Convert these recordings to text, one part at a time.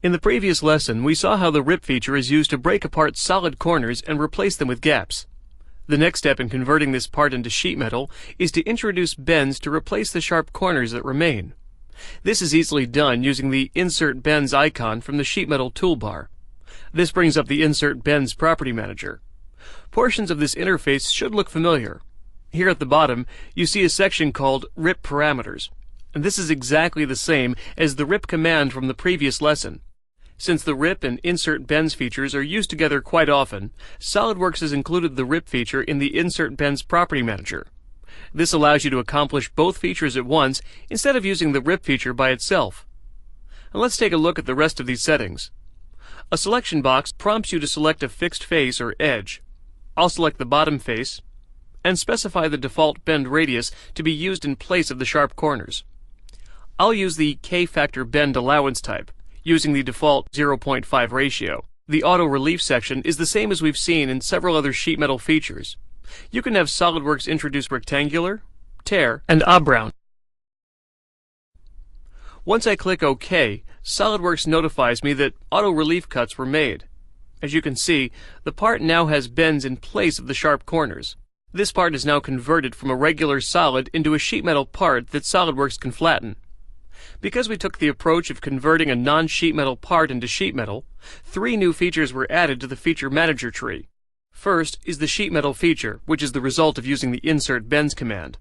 In the previous lesson, we saw how the rip feature is used to break apart solid corners and replace them with gaps. The next step in converting this part into sheet metal is to introduce bends to replace the sharp corners that remain. This is easily done using the Insert Bends icon from the sheet metal toolbar. This brings up the Insert Bends Property Manager. Portions of this interface should look familiar. Here at the bottom, you see a section called Rip Parameters. And this is exactly the same as the rip command from the previous lesson. Since the rip and insert bends features are used together quite often, SOLIDWORKS has included the rip feature in the Insert Bends Property Manager. This allows you to accomplish both features at once instead of using the rip feature by itself. Now let's take a look at the rest of these settings. A selection box prompts you to select a fixed face or edge. I'll select the bottom face and specify the default bend radius to be used in place of the sharp corners. I'll use the K-factor bend allowance type, using the default 0.5 ratio. The auto relief section is the same as we've seen in several other sheet metal features. You can have SOLIDWORKS introduce rectangular, tear, and obrown. Once I click OK, SOLIDWORKS notifies me that auto relief cuts were made. As you can see, the part now has bends in place of the sharp corners. This part is now converted from a regular solid into a sheet metal part that SOLIDWORKS can flatten. Because we took the approach of converting a non-sheet metal part into sheet metal, 3 new features were added to the Feature Manager tree. First is the sheet metal feature, which is the result of using the Insert Bends command.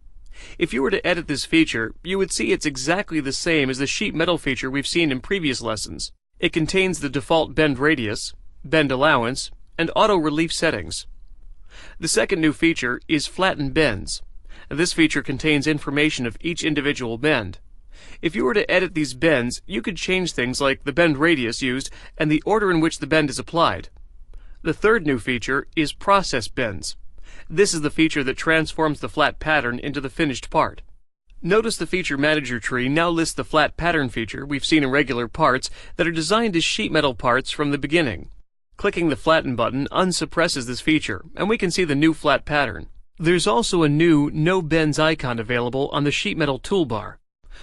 If you were to edit this feature, you would see it's exactly the same as the sheet metal feature we've seen in previous lessons. It contains the default bend radius, bend allowance, and auto relief settings. The second new feature is Flatten Bends. This feature contains information of each individual bend. If you were to edit these bends, you could change things like the bend radius used and the order in which the bend is applied. The third new feature is Process Bends. This is the feature that transforms the flat pattern into the finished part. Notice the Feature Manager tree now lists the flat pattern feature we've seen in regular parts that are designed as sheet metal parts from the beginning. Clicking the Flatten button unsuppresses this feature, and we can see the new flat pattern. There's also a new No Bends icon available on the sheet metal toolbar.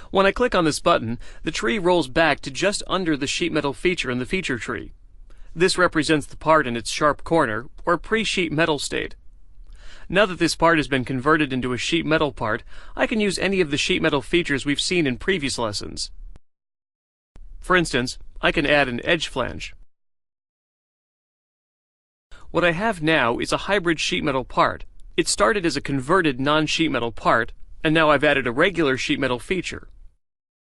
When I click on this button, the tree rolls back to just under the sheet metal feature in the feature tree. This represents the part in its sharp corner, or pre-sheet metal state. Now that this part has been converted into a sheet metal part, I can use any of the sheet metal features we've seen in previous lessons. For instance, I can add an edge flange. What I have now is a hybrid sheet metal part. It started as a converted non-sheet metal part, and now I've added a regular sheet metal feature.